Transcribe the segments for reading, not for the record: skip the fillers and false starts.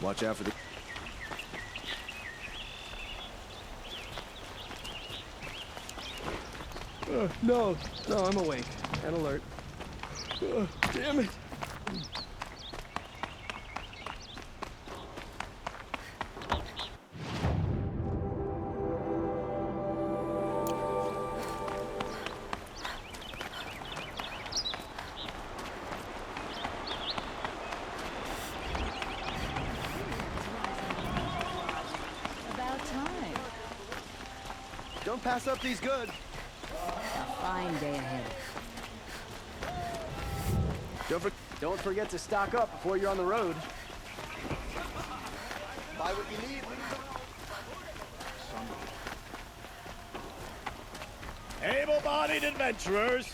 Watch out for the... No, I'm awake and alert. Damn it. About time. Don't pass up these goods. A fine day ahead. Don't forget to stock up before you're on the road. Buy what you need. Able-bodied adventurers,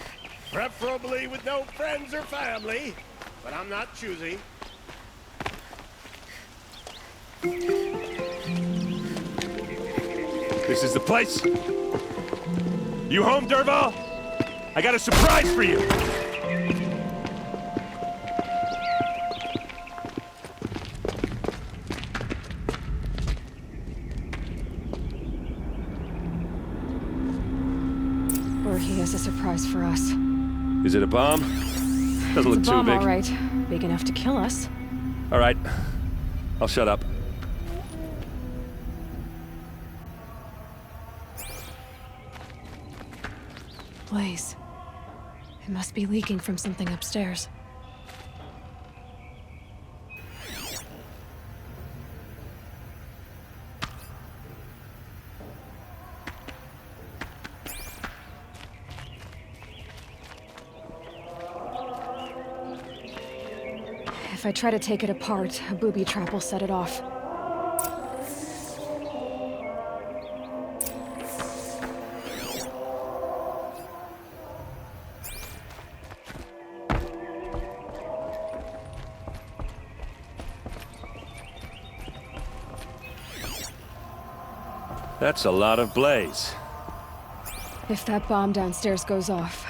preferably with no friends or family, but I'm not choosy. This is the place. You home, Dervahl? I got a surprise for you. Or he has a surprise for us. Is it a bomb? Doesn't look It's a too bomb, big. all right. Big enough to kill us. All right. I'll shut up. Blaze. It must be leaking from something upstairs. If I try to take it apart, a booby trap will set it off. That's a lot of blaze. If that bomb downstairs goes off,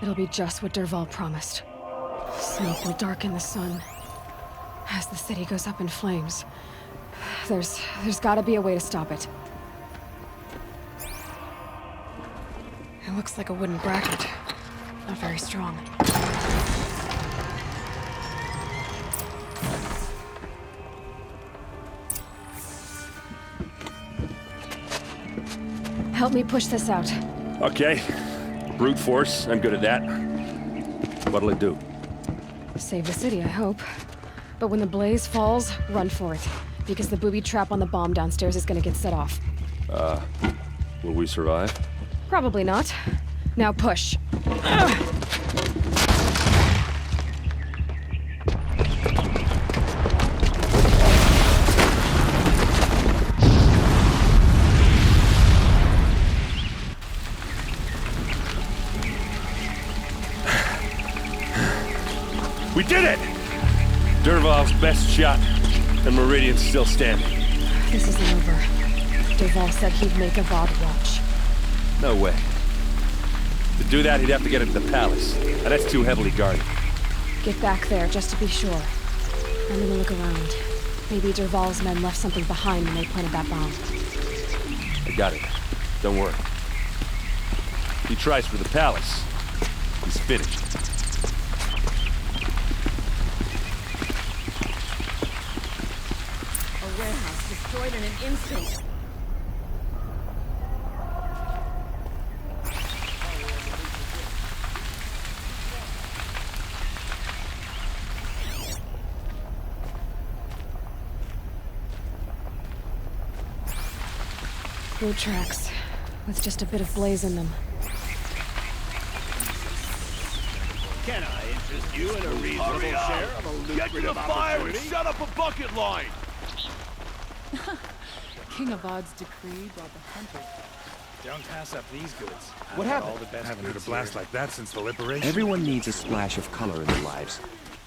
it'll be just what Dervahl promised. Smoke will darken the sun as the city goes up in flames. There's gotta be a way to stop it. It looks like a wooden bracket. Not very strong. Help me push this out. Okay. Brute force, I'm good at that. What'll it do? Save the city, I hope. But when the blaze falls, run for it. Because the booby trap on the bomb downstairs is gonna get set off. Will we survive? Probably not. Now push. We did it! Dervahl's best shot, and Meridian's still standing. This isn't over. Dervahl said he'd make Avad watch. No way. To do that, he'd have to get into the palace, and that's too heavily guarded. Get back there, just to be sure. I'm gonna look around. Maybe Dervahl's men left something behind when they planted that bomb. I got it. Don't worry. He tries for the palace. He's finished. A warehouse destroyed in an instant. Boot tracks, with just a bit of blaze in them. Can I interest you in a reasonable share of a lucrative opportunity? Shut up a bucket line! King Avad's decree brought the hunter. Don't pass up these goods. What happened? All the best haven't heard a blast like that since the liberation. Everyone needs a splash of color in their lives.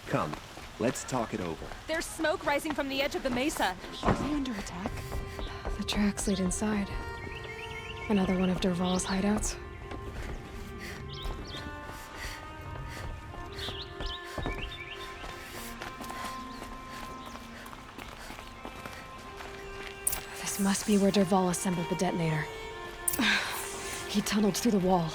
Come, let's talk it over. There's smoke rising from the edge of the mesa. Are they under attack? The tracks lead inside. Another one of Dervahl's hideouts. must be where Dervahl assembled the detonator. He tunneled through the wall.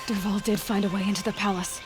Dervahl did find a way into the palace.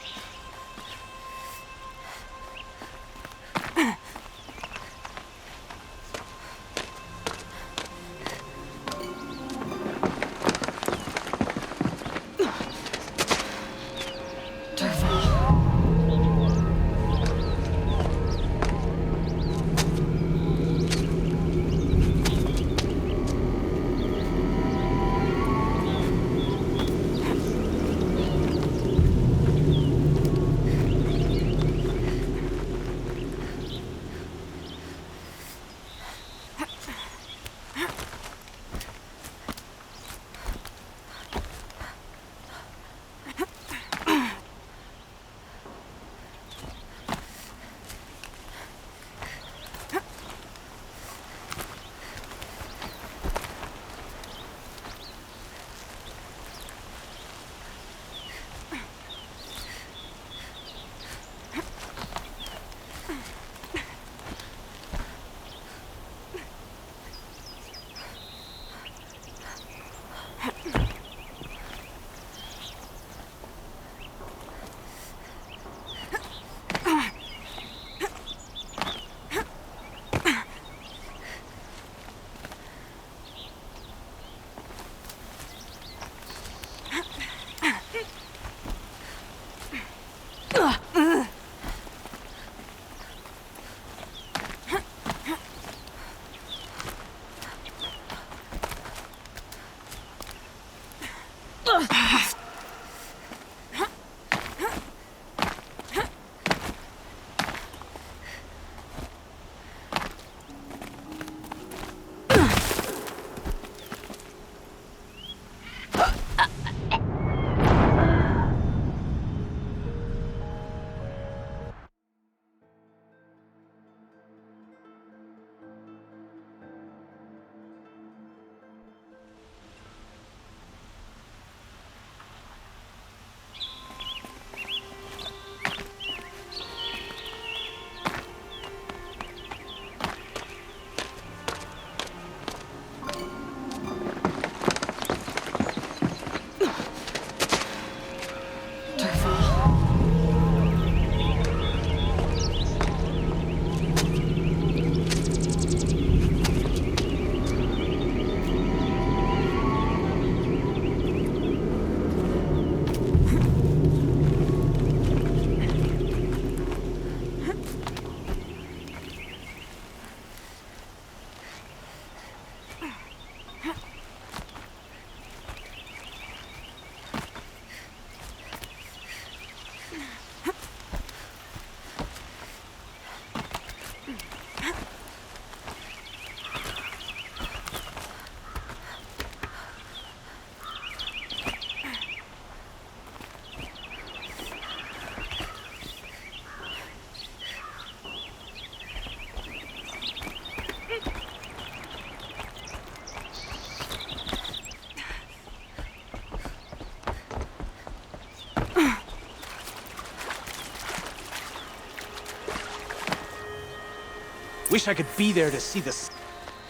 Wish I could be there to see this.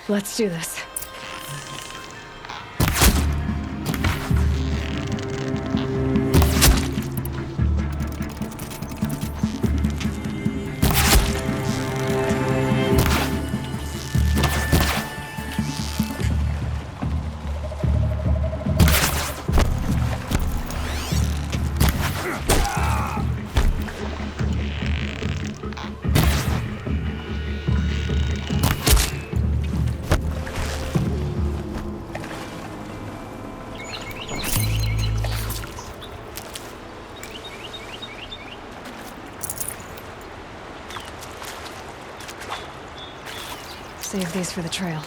Let's do this. Save these for the trail.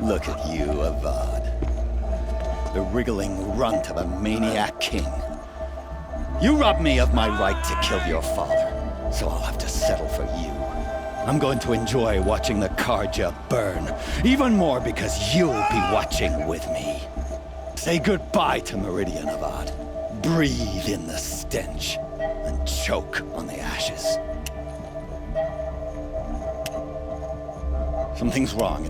Look at you, Avad. The wriggling runt of a maniac king. You robbed me of my right to kill your father, so I'll have to settle for you. I'm going to enjoy watching the Carja burn, even more because you'll be watching with me. Say goodbye to Meridian, Avad. Breathe in the stench, and choke on the ashes. Something's wrong.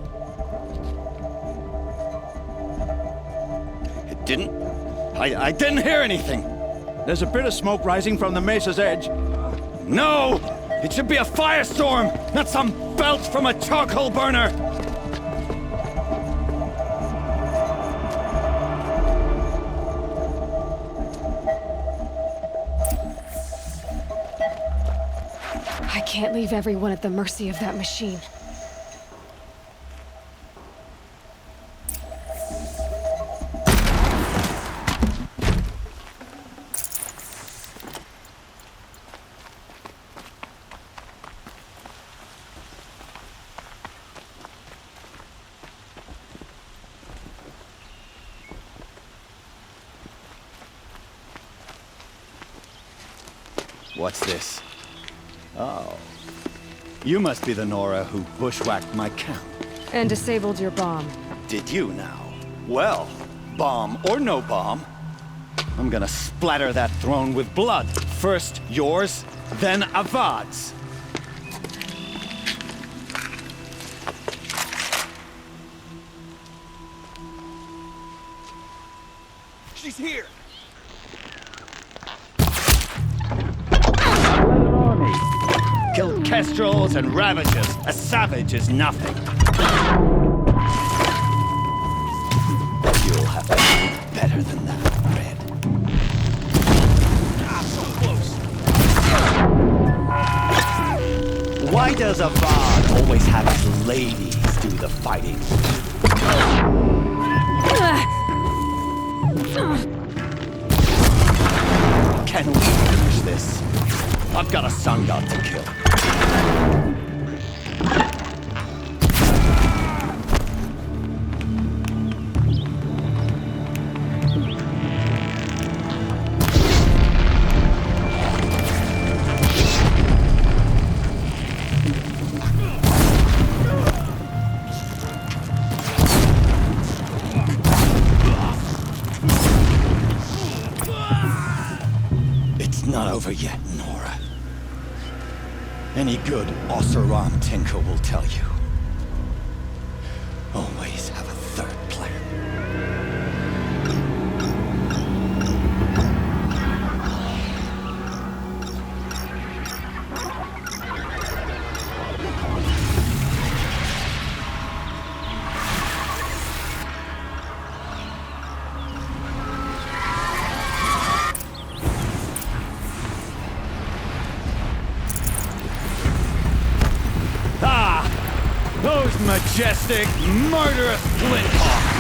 It didn't... I didn't hear anything. There's a bit of smoke rising from the mesa's edge. No! It should be a firestorm, not some belch from a charcoal burner! I can't leave everyone at the mercy of that machine. What's this? Oh. You must be the Nora who bushwhacked my camp. And disabled your bomb. Did you now? Well, bomb or no bomb, I'm gonna splatter that throne with blood. First yours, then Avad's. She's here! Killed kestrels and ravagers. A savage is nothing. You'll have to do better than that, Red. Ah, so close! Why does Avad always have his ladies do the fighting? Can we finish this? I've got a sun god to kill. It's not over yet, Nora. Any good Oseram tinker will tell you. Always have a third plan. Those majestic, murderous Flinthawks!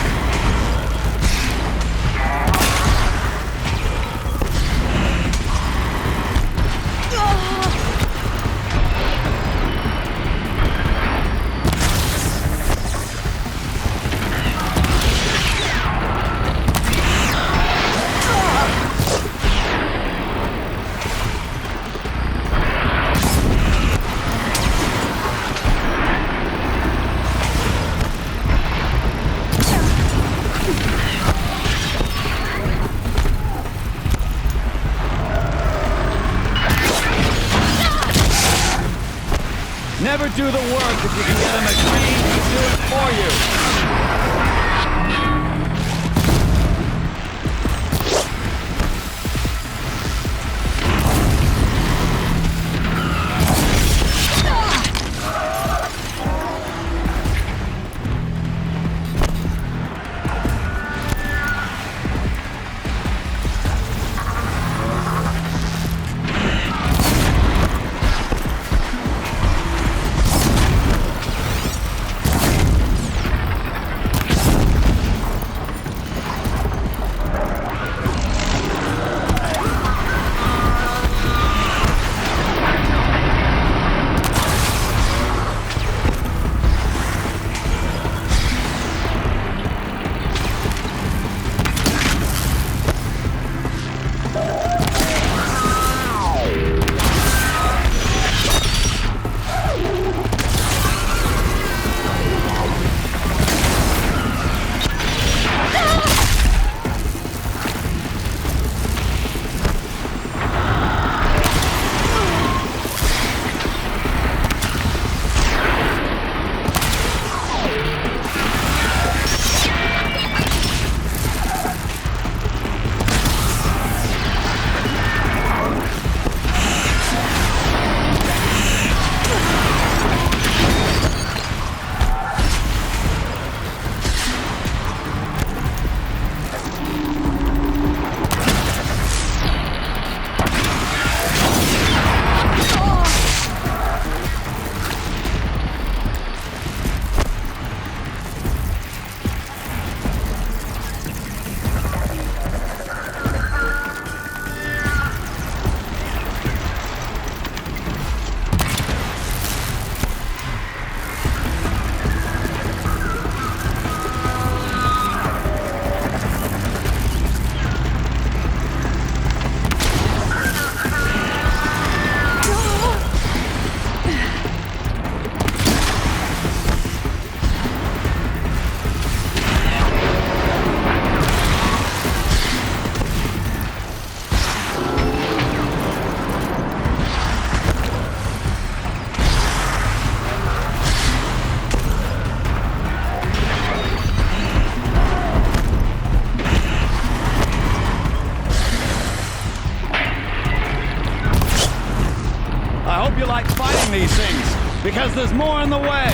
Never do the work if you can get a machine to do it for you. you like fighting these things, because there's more in the way!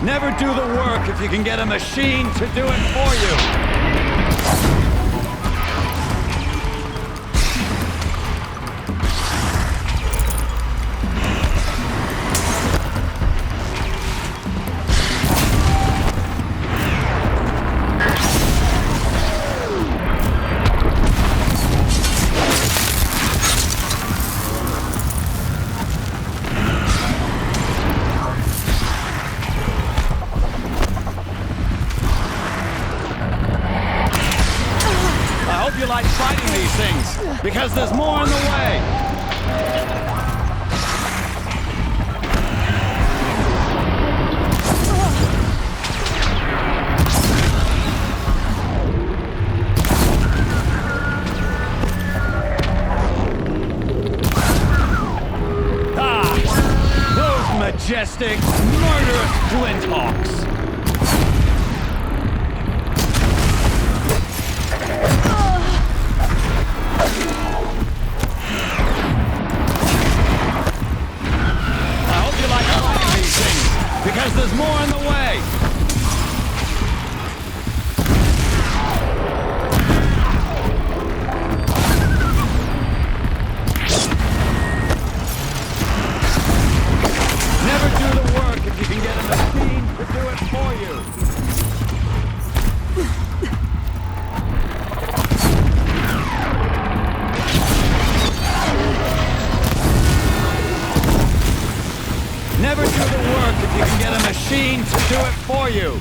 Never do the work if you can get a machine to do it for you. You like fighting these things, because there's more in the way! Those majestic, murderous Glinthawks! Because there's more in the way! Never do the work if you can get a machine to do it for you! Never do the work if you can get a machine to do it for you!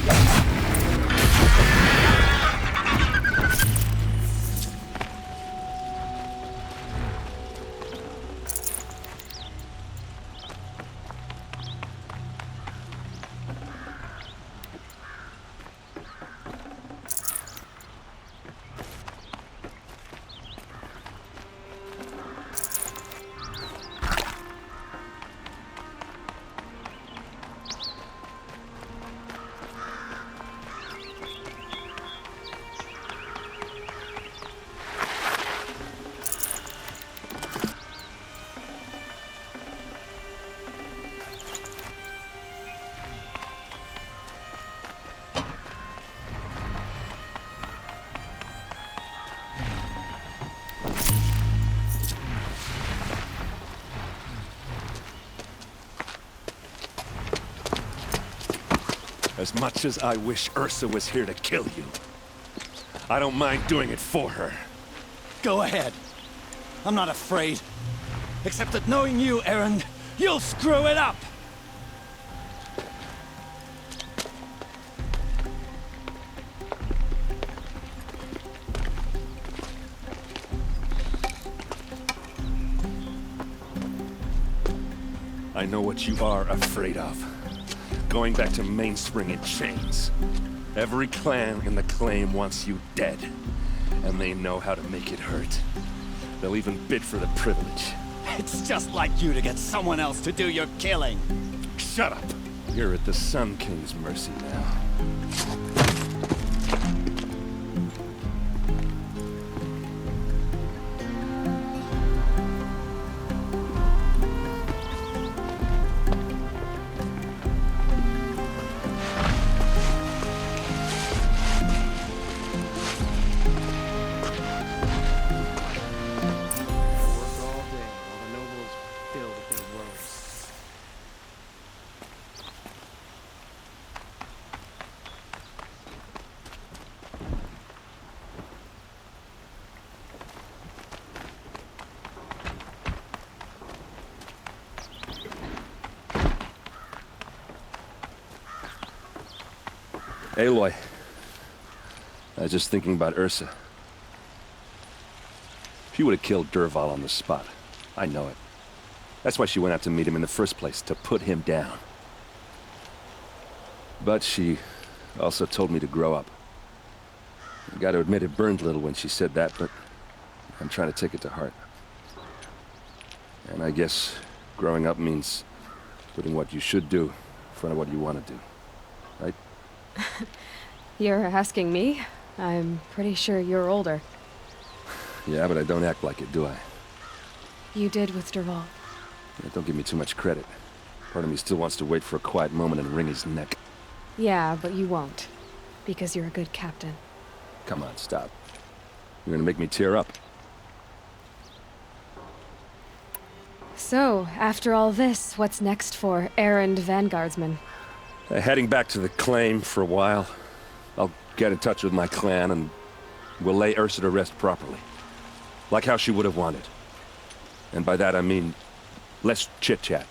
As much as I wish Ursa was here to kill you, I don't mind doing it for her. Go ahead. I'm not afraid. Except that knowing you, Erend, you'll screw it up! I know what you are afraid of. Going back to Mainspring in chains. Every clan in the claim wants you dead. And they know how to make it hurt. They'll even bid for the privilege. It's just like you to get someone else to do your killing. Shut up! You're at the Sun King's mercy now. Aloy. I was just thinking about Ursa. She would have killed Dervahl on the spot. I know it. That's why she went out to meet him in the first place, to put him down. But she also told me to grow up. I gotta admit it burned a little when she said that, but I'm trying to take it to heart. And I guess growing up means putting what you should do in front of what you want to do. Right? You're asking me? I'm pretty sure you're older. Yeah, but I don't act like it, do I? You did with Dervahl. Yeah, don't give me too much credit. Part of me still wants to wait for a quiet moment and wring his neck. Yeah, but you won't. Because you're a good captain. Come on, stop. You're gonna make me tear up. So, after all this, what's next for errand vanguardsman? Heading back to the claim for a while. I'll get in touch with my clan and we'll lay Ursa to rest properly. Like how she would have wanted. And by that I mean less chit-chat,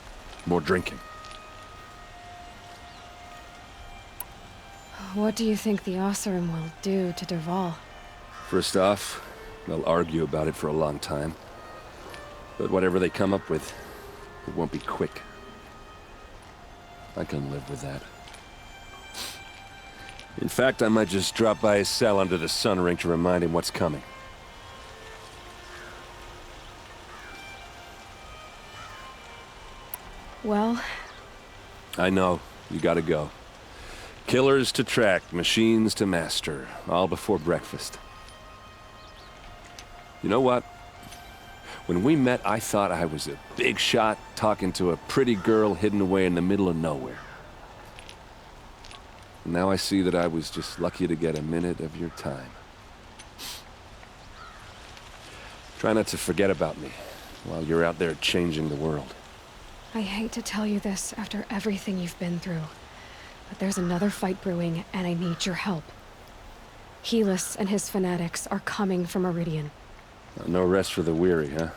more drinking. What do you think the Oseram will do to Dervahl? First off, they'll argue about it for a long time. But whatever they come up with, it won't be quick. I can live with that. In fact, I might just drop by his cell under the sun ring to remind him what's coming. Well... I know. You gotta go. Killers to track, machines to master, all before breakfast. You know what? When we met, I thought I was a big shot talking to a pretty girl hidden away in the middle of nowhere. And now I see that I was just lucky to get a minute of your time. Try not to forget about me while you're out there changing the world. I hate to tell you this after everything you've been through, but there's another fight brewing, and I need your help. Helis and his fanatics are coming for Meridian. No rest for the weary, huh?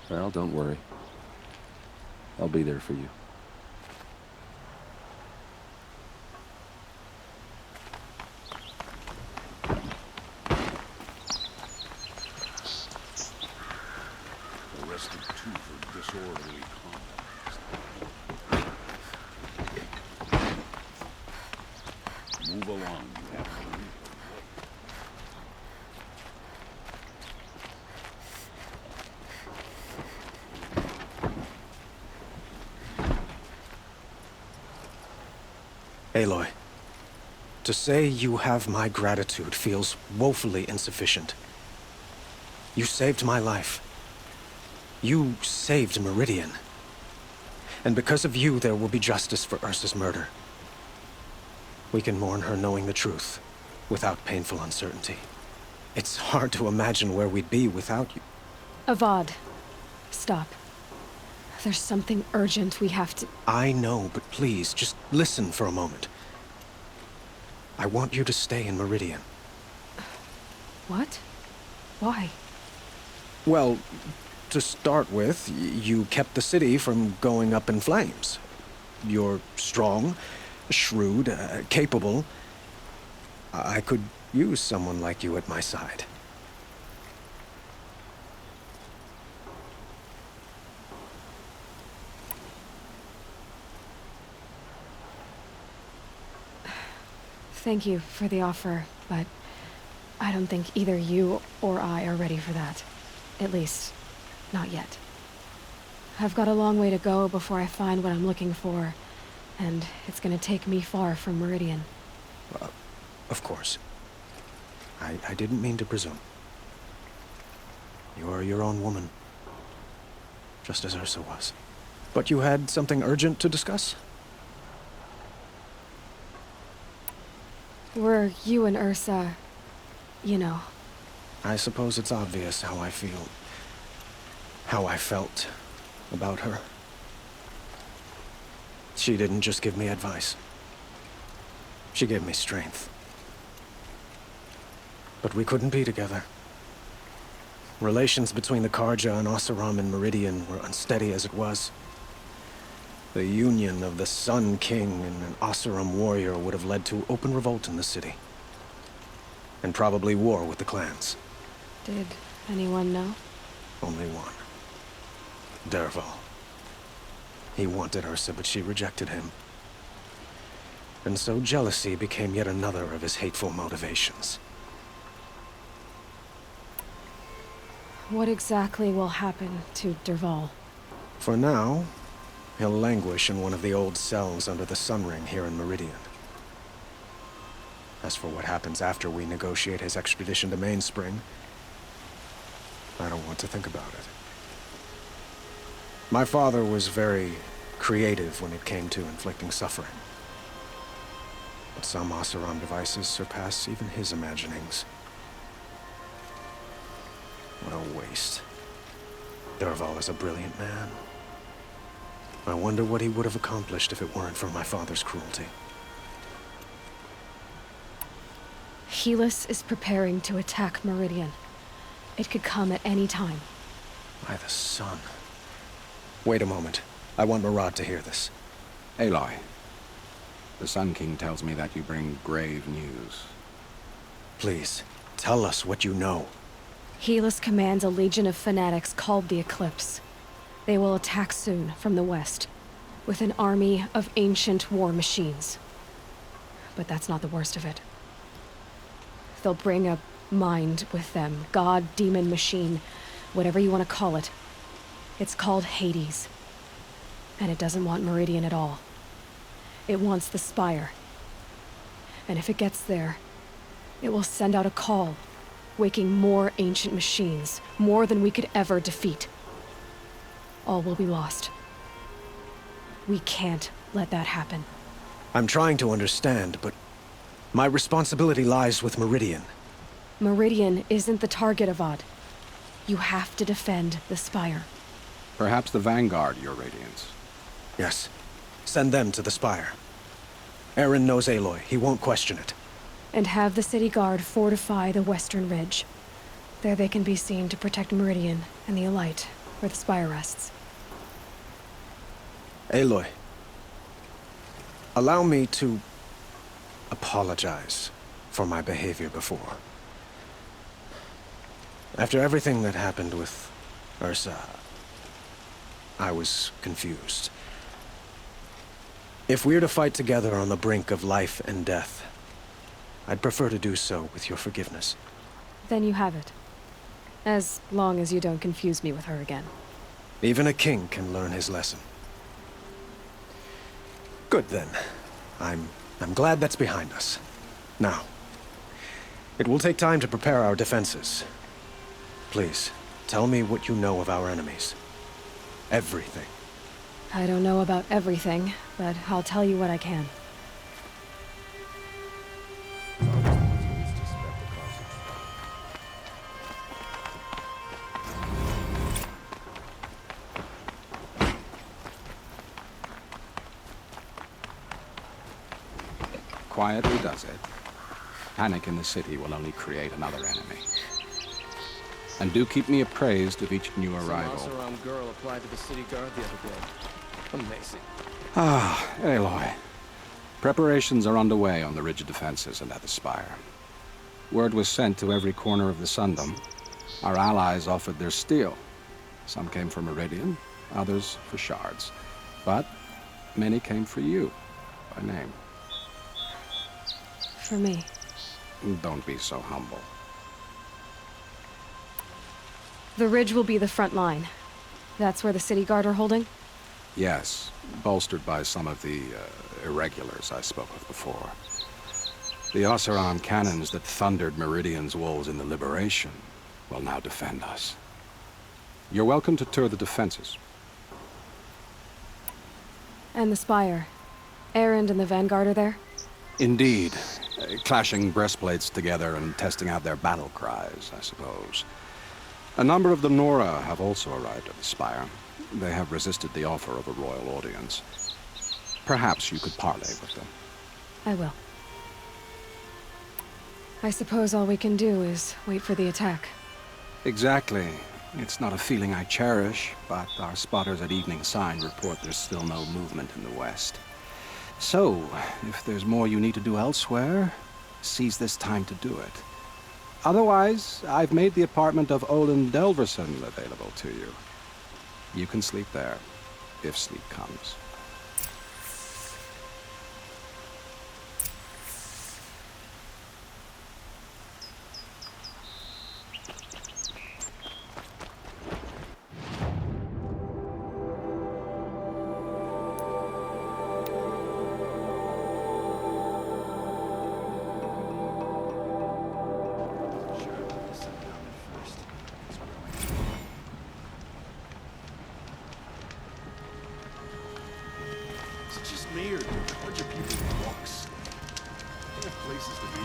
Well, don't worry. I'll be there for you. Arrested 2 for disorderly conduct. Move along, Captain. Aloy, to say you have my gratitude feels woefully insufficient. You saved my life. You saved Meridian. And because of you, there will be justice for Ursa's murder. We can mourn her knowing the truth, without painful uncertainty. It's hard to imagine where we'd be without you. Avad, stop. There's something urgent we have to... I know, but please, just listen for a moment. I want you to stay in Meridian. What? Why? Well, to start with, you kept the city from going up in flames. You're strong, shrewd, capable. I could use someone like you at my side. Thank you for the offer, but I don't think either you or I are ready for that. At least, not yet. I've got a long way to go before I find what I'm looking for, and it's gonna take me far from Meridian. Of course. I didn't mean to presume. You're your own woman. Just as Ursa was. But you had something urgent to discuss? Were you and Ursa... you know. I suppose it's obvious how I feel. How I felt about her. She didn't just give me advice. She gave me strength. But we couldn't be together. Relations between the Carja and Oseram and Meridian were unsteady as it was. The union of the Sun King and an Oseram warrior would have led to open revolt in the city. And probably war with the clans. Did anyone know? Only one. Dervahl. He wanted Ursa, but she rejected him. And so jealousy became yet another of his hateful motivations. What exactly will happen to Dervahl? For now, he'll languish in one of the old cells under the Sun Ring here in Meridian. As for what happens after we negotiate his extradition to Mainspring, I don't want to think about it. My father was very creative when it came to inflicting suffering. But some Oseram devices surpass even his imaginings. What a waste. Dervahl is a brilliant man. I wonder what he would have accomplished if it weren't for my father's cruelty. Helis is preparing to attack Meridian. It could come at any time. By the sun. Wait a moment. I want Murad to hear this. Aloy, the Sun King tells me that you bring grave news. Please, tell us what you know. Helis commands a legion of fanatics called the Eclipse. They will attack soon from the west, with an army of ancient war machines. But that's not the worst of it. They'll bring a mind with them, god, demon, machine, whatever you want to call it. It's called Hades. And it doesn't want Meridian at all. It wants the Spire. And if it gets there, it will send out a call, waking more ancient machines, more than we could ever defeat. All will be lost. We can't let that happen. I'm trying to understand, but my responsibility lies with Meridian. Meridian isn't the target, Avad. You have to defend the Spire. Perhaps the Vanguard, Your Radiance. Yes. Send them to the Spire. Eren knows Aloy. He won't question it. And have the city guard fortify the western ridge. There they can be seen to protect Meridian and the Elite, where the Spire rests. Aloy. Allow me to apologize for my behavior before. After everything that happened with Ursa, I was confused. If we're to fight together on the brink of life and death, I'd prefer to do so with your forgiveness. Then you have it. As long as you don't confuse me with her again. Even a king can learn his lesson. Good then. I'm glad that's behind us. Now, it will take time to prepare our defenses. Please, tell me what you know of our enemies. Everything. I don't know about everything, but I'll tell you what I can. Quietly does it. Panic in the city will only create another enemy. And do keep me appraised of each new arrival. Some Oseram girl applied to the city guard the other day. Amazing. Ah, Aloy. Preparations are underway on the ridge defenses and at the Spire. Word was sent to every corner of the Sundom. Our allies offered their steel. Some came for Meridian, others for shards. But many came for you, by name. For me. Don't be so humble. The ridge will be the front line. That's where the city guard are holding? Yes, bolstered by some of the irregulars I spoke of before. The Oseram cannons that thundered Meridian's walls in the Liberation will now defend us. You're welcome to tour the defenses. And the Spire. Erend and the Vanguard are there? Indeed. Clashing breastplates together and testing out their battle cries, I suppose. A number of the Nora have also arrived at the Spire. They have resisted the offer of a royal audience. Perhaps you could parley with them. I will. I suppose all we can do is wait for the attack. Exactly. It's not a feeling I cherish, but our spotters at Evening Sign report there's still no movement in the west. So, if there's more you need to do elsewhere, seize this time to do it. Otherwise, I've made the apartment of Olin Delverson available to you. You can sleep there, if sleep comes. Is it just me, or do a bunch of people walks? They have places to be.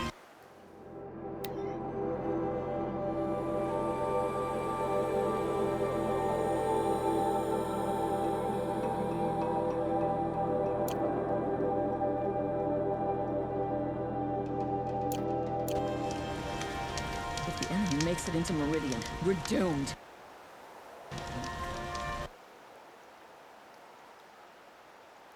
If the enemy makes it into Meridian, we're doomed.